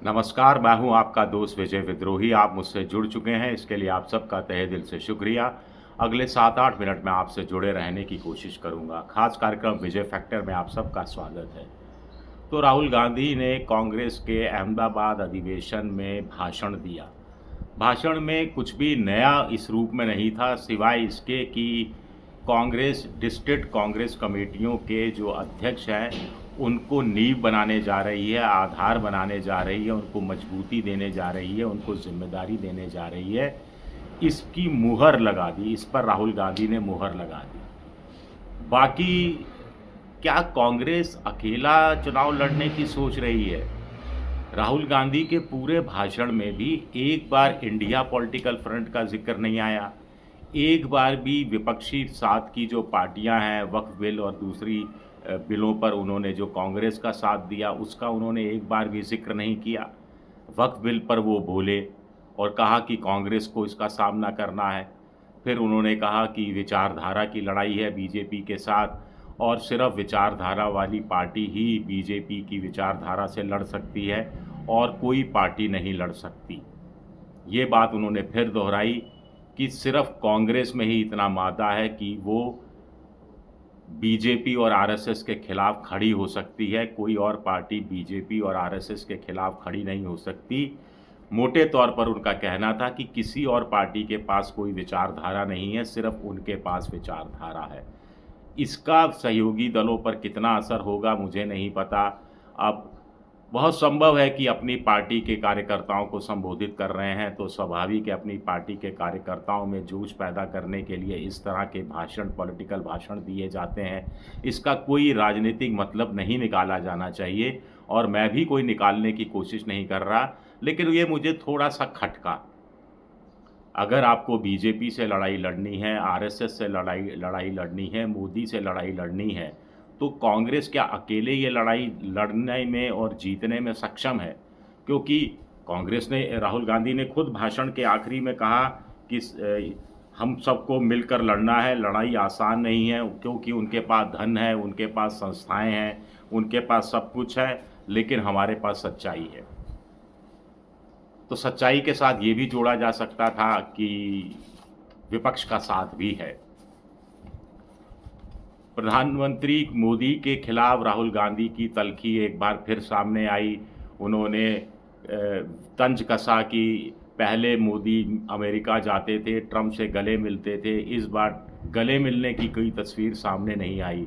नमस्कार, मैं हूं आपका दोस्त विजय विद्रोही। आप मुझसे जुड़ चुके हैं, इसके लिए आप सबका तहे दिल से शुक्रिया। अगले 7-8 मिनट में आपसे जुड़े रहने की कोशिश करूंगा। खास कार्यक्रम विजय फैक्टर में आप सबका स्वागत है। तो राहुल गांधी ने कांग्रेस के अहमदाबाद अधिवेशन में भाषण दिया। भाषण में कुछ भी नया इस रूप में नहीं था, सिवाय इसके कि कांग्रेस डिस्ट्रिक्ट कांग्रेस कमेटियों के जो अध्यक्ष हैं, उनको नींव बनाने जा रही है, आधार बनाने जा रही है, उनको मजबूती देने जा रही है, उनको जिम्मेदारी देने जा रही है। इसकी मुहर लगा दी, इस पर राहुल गांधी ने मुहर लगा दी। बाकी क्या कांग्रेस अकेला चुनाव लड़ने की सोच रही है? राहुल गांधी के पूरे भाषण में भी एक बार इंडिया पॉलिटिकल फ्रंट का जिक्र नहीं आया। एक बार भी विपक्षी साथ की जो पार्टियां हैं, वक्फ बिल और दूसरी बिलों पर उन्होंने जो कांग्रेस का साथ दिया, उसका उन्होंने एक बार भी जिक्र नहीं किया। वक्फ बिल पर वो बोले और कहा कि कांग्रेस को इसका सामना करना है। फिर उन्होंने कहा कि विचारधारा की लड़ाई है बीजेपी के साथ, और सिर्फ विचारधारा वाली पार्टी ही बीजेपी की विचारधारा से लड़ सकती है और कोई पार्टी नहीं लड़ सकती। ये बात उन्होंने फिर दोहराई कि सिर्फ कांग्रेस में ही इतना मादा है कि वो बीजेपी और आरएसएस के खिलाफ खड़ी हो सकती है, कोई और पार्टी बीजेपी और आरएसएस के खिलाफ खड़ी नहीं हो सकती। मोटे तौर पर उनका कहना था कि किसी और पार्टी के पास कोई विचारधारा नहीं है, सिर्फ उनके पास विचारधारा है। इसका सहयोगी दलों पर कितना असर होगा मुझे नहीं पता। अब बहुत संभव है कि अपनी पार्टी के कार्यकर्ताओं को संबोधित कर रहे हैं, तो स्वाभाविक है अपनी पार्टी के कार्यकर्ताओं में जोश पैदा करने के लिए इस तरह के भाषण, पॉलिटिकल भाषण दिए जाते हैं। इसका कोई राजनीतिक मतलब नहीं निकाला जाना चाहिए और मैं भी कोई निकालने की कोशिश नहीं कर रहा, लेकिन ये मुझे थोड़ा सा खटका। अगर आपको बीजेपी से लड़ाई लड़नी है, आरएसएस से लड़ाई लड़नी है, मोदी से लड़ाई लड़नी है, तो कांग्रेस क्या अकेले ये लड़ाई लड़ने में और जीतने में सक्षम है? क्योंकि कांग्रेस ने, राहुल गांधी ने खुद भाषण के आखिरी में कहा कि हम सबको मिलकर लड़ना है, लड़ाई आसान नहीं है, क्योंकि उनके पास धन है, उनके पास संस्थाएं हैं, उनके पास सब कुछ है, लेकिन हमारे पास सच्चाई है। तो सच्चाई के साथ ये भी जोड़ा जा सकता था कि विपक्ष का साथ भी है। प्रधानमंत्री मोदी के खिलाफ राहुल गांधी की तल्खी एक बार फिर सामने आई। उन्होंने तंज कसा कि पहले मोदी अमेरिका जाते थे, ट्रंप से गले मिलते थे, इस बार गले मिलने की कोई तस्वीर सामने नहीं आई।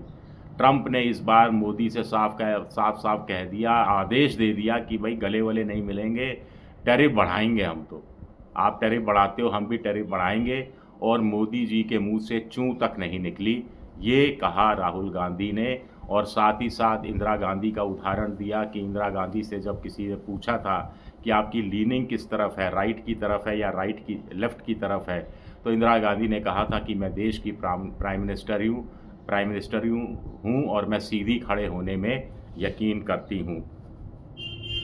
ट्रंप ने इस बार मोदी से साफ साफ कह दिया, आदेश दे दिया कि भाई गले वले नहीं मिलेंगे, टैरिफ बढ़ाएंगे हम। तो आप टैरिफ बढ़ाते हो, हम भी टैरिफ बढ़ाएंगे। और मोदी जी के मुंह से चूं तक नहीं निकली, ये कहा राहुल गांधी ने। और साथ ही साथ इंदिरा गांधी का उदाहरण दिया कि इंदिरा गांधी से जब किसी ने पूछा था कि आपकी लीनिंग किस तरफ है, राइट की तरफ है या लेफ़्ट की तरफ है, तो इंदिरा गांधी ने कहा था कि मैं देश की प्राइम मिनिस्टर हूँ और मैं सीधी खड़े होने में यकीन करती हूँ।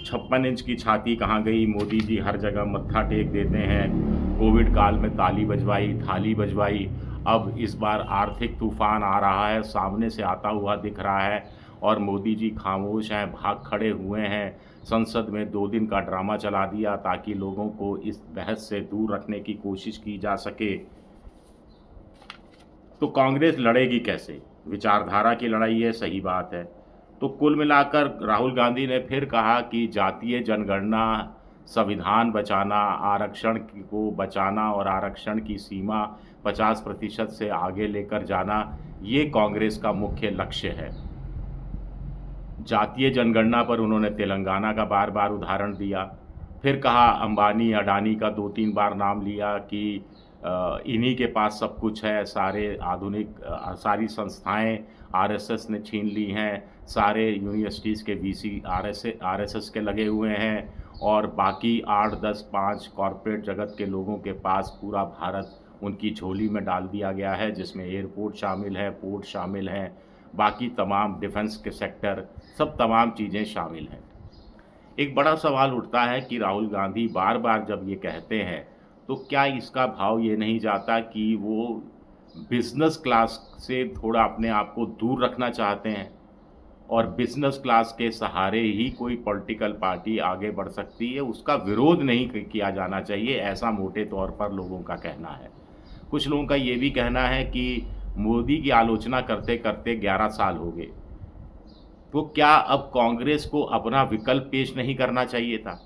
56 इंच की छाती कहाँ गई? मोदी जी हर जगह मत्था टेक देते हैं। कोविड काल में ताली बजवाई, थाली बजवाई। अब इस बार आर्थिक तूफान आ रहा है, सामने से आता हुआ दिख रहा है और मोदी जी खामोश हैं, भाग खड़े हुए हैं। संसद में 2 दिन का ड्रामा चला दिया ताकि लोगों को इस बहस से दूर रखने की कोशिश की जा सके। तो कांग्रेस लड़ेगी कैसे? विचारधारा की लड़ाई है, सही बात है। तो कुल मिलाकर राहुल गांधी ने फिर कहा कि जातीय जनगणना, संविधान बचाना, आरक्षण को बचाना और आरक्षण की सीमा 50% से आगे लेकर जाना, ये कांग्रेस का मुख्य लक्ष्य है। जातीय जनगणना पर उन्होंने तेलंगाना का बार बार उदाहरण दिया। फिर कहा, अंबानी अडानी का 2-3 बार नाम लिया कि इन्हीं के पास सब कुछ है, सारी संस्थाएं आरएसएस ने छीन ली हैं, सारे यूनिवर्सिटीज़ के वीसी आरएसएस के लगे हुए हैं और बाकी 8-10-5 कॉरपोरेट जगत के लोगों के पास पूरा भारत उनकी झोली में डाल दिया गया है, जिसमें एयरपोर्ट शामिल है, पोर्ट शामिल हैं, बाकी तमाम डिफेंस के सेक्टर, सब तमाम चीज़ें शामिल हैं। एक बड़ा सवाल उठता है कि राहुल गांधी बार बार जब ये कहते हैं, तो क्या इसका भाव ये नहीं जाता कि वो बिज़नेस क्लास से थोड़ा अपने आप को दूर रखना चाहते हैं? और बिजनेस क्लास के सहारे ही कोई पॉलिटिकल पार्टी आगे बढ़ सकती है, उसका विरोध नहीं किया जाना चाहिए, ऐसा मोटे तौर पर लोगों का कहना है। कुछ लोगों का ये भी कहना है कि मोदी की आलोचना करते करते 11 साल हो गए, तो क्या अब कांग्रेस को अपना विकल्प पेश नहीं करना चाहिए था?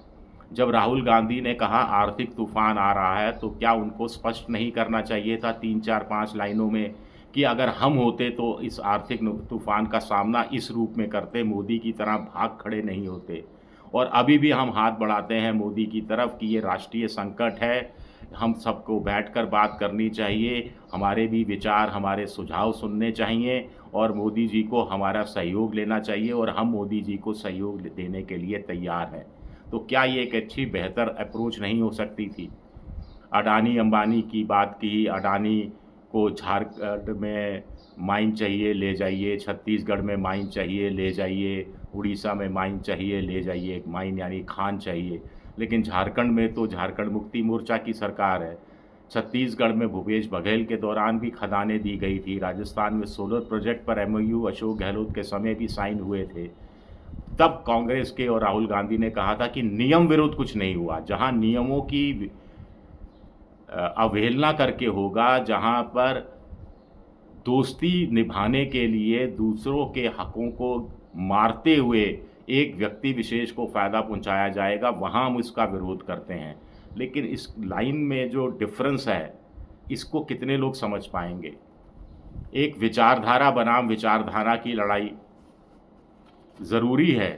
जब राहुल गांधी ने कहा आर्थिक तूफान आ रहा है, तो क्या उनको स्पष्ट नहीं करना चाहिए था 3, 4, 5 लाइनों में कि अगर हम होते तो इस आर्थिक तूफान का सामना इस रूप में करते, मोदी की तरह भाग खड़े नहीं होते। और अभी भी हम हाथ बढ़ाते हैं मोदी की तरफ कि ये राष्ट्रीय संकट है, हम सबको बैठकर बात करनी चाहिए, हमारे भी विचार, हमारे सुझाव सुनने चाहिए और मोदी जी को हमारा सहयोग लेना चाहिए और हम मोदी जी को सहयोग देने के लिए तैयार हैं। तो क्या ये एक अच्छी बेहतर अप्रोच नहीं हो सकती थी? अडानी अंबानी की बात की, अडानी को झारखंड में माइन चाहिए ले जाइए, छत्तीसगढ़ में माइन चाहिए ले जाइए, उड़ीसा में माइन चाहिए ले जाइए, एक माइन यानी खान चाहिए। लेकिन झारखंड में तो झारखंड मुक्ति मोर्चा की सरकार है, छत्तीसगढ़ में भूपेश बघेल के दौरान भी खदानें दी गई थी, राजस्थान में सोलर प्रोजेक्ट पर MOU अशोक गहलोत के समय भी साइन हुए थे। तब कांग्रेस के और राहुल गांधी ने कहा था कि नियम विरुद्ध कुछ नहीं हुआ, जहां नियमों की अवहेलना करके होगा, जहां पर दोस्ती निभाने के लिए दूसरों के हकों को मारते हुए एक व्यक्ति विशेष को फ़ायदा पहुंचाया जाएगा, वहां हम इसका विरोध करते हैं। लेकिन इस लाइन में जो डिफरेंस है, इसको कितने लोग समझ पाएंगे? एक विचारधारा बनाम विचारधारा की लड़ाई ज़रूरी है,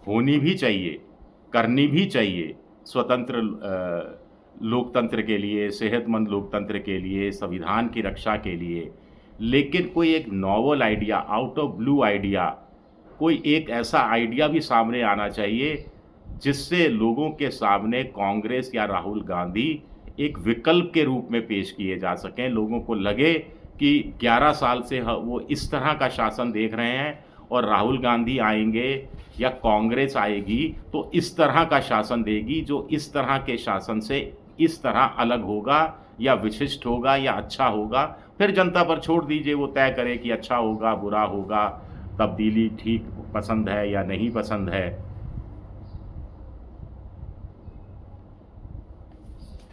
होनी भी चाहिए, करनी भी चाहिए, स्वतंत्र लोकतंत्र के लिए, सेहतमंद लोकतंत्र के लिए, संविधान की रक्षा के लिए। लेकिन कोई एक novel idea, out of blue idea, कोई एक ऐसा आइडिया भी सामने आना चाहिए जिससे लोगों के सामने कांग्रेस या राहुल गांधी एक विकल्प के रूप में पेश किए जा सकें। लोगों को लगे कि 11 साल से वो इस तरह का शासन देख रहे हैं और राहुल गांधी आएंगे या कांग्रेस आएगी तो इस तरह का शासन देगी, जो इस तरह के शासन से इस तरह अलग होगा या विशिष्ट होगा या अच्छा होगा। फिर जनता पर छोड़ दीजिए, वो तय करे कि अच्छा होगा, बुरा होगा, तब्दीली ठीक पसंद है या नहीं पसंद है।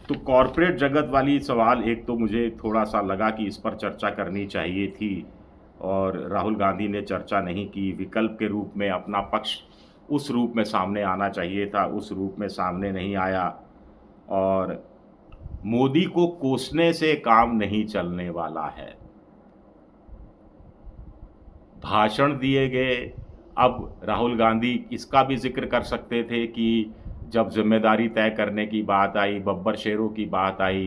तो कॉरपोरेट जगत वाली सवाल एक तो मुझे थोड़ा सा लगा कि इस पर चर्चा करनी चाहिए थी और राहुल गांधी ने चर्चा नहीं की। विकल्प के रूप में अपना पक्ष उस रूप में सामने आना चाहिए था, उस रूप में सामने नहीं आया। और मोदी को कोसने से काम नहीं चलने वाला है। भाषण दिए गए। अब राहुल गांधी इसका भी जिक्र कर सकते थे कि जब जिम्मेदारी तय करने की बात आई, बब्बर शेरों की बात आई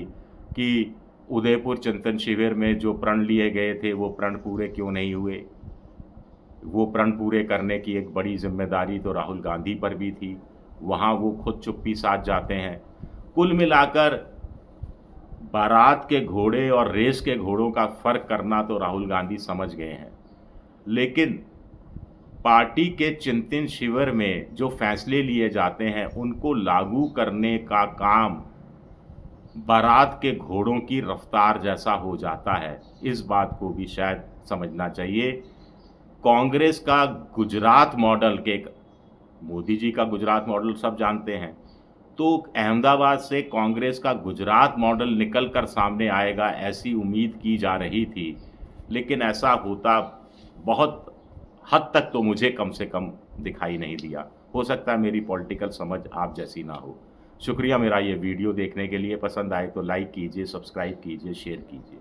कि उदयपुर चिंतन शिविर में जो प्रण लिए गए थे वो प्रण पूरे क्यों नहीं हुए। वो प्रण पूरे करने की एक बड़ी जिम्मेदारी तो राहुल गांधी पर भी थी, वहाँ वो खुद चुप्पी साध जाते हैं। कुल मिलाकर बारात के घोड़े और रेस के घोड़ों का फ़र्क करना तो राहुल गांधी समझ गए हैं, लेकिन पार्टी के चिंतन शिविर में जो फैसले लिए जाते हैं उनको लागू करने का काम बारात के घोड़ों की रफ्तार जैसा हो जाता है। इस बात को भी शायद समझना चाहिए। कांग्रेस का गुजरात मॉडल के, मोदी जी का गुजरात मॉडल सब जानते हैं, तो अहमदाबाद से कांग्रेस का गुजरात मॉडल निकल कर सामने आएगा ऐसी उम्मीद की जा रही थी, लेकिन ऐसा होता बहुत हद तक तो मुझे कम से कम दिखाई नहीं दिया। हो सकता है मेरी पॉलिटिकल समझ आप जैसी ना हो। शुक्रिया मेरा ये वीडियो देखने के लिए। पसंद आए तो लाइक कीजिए, सब्सक्राइब कीजिए, शेयर कीजिए।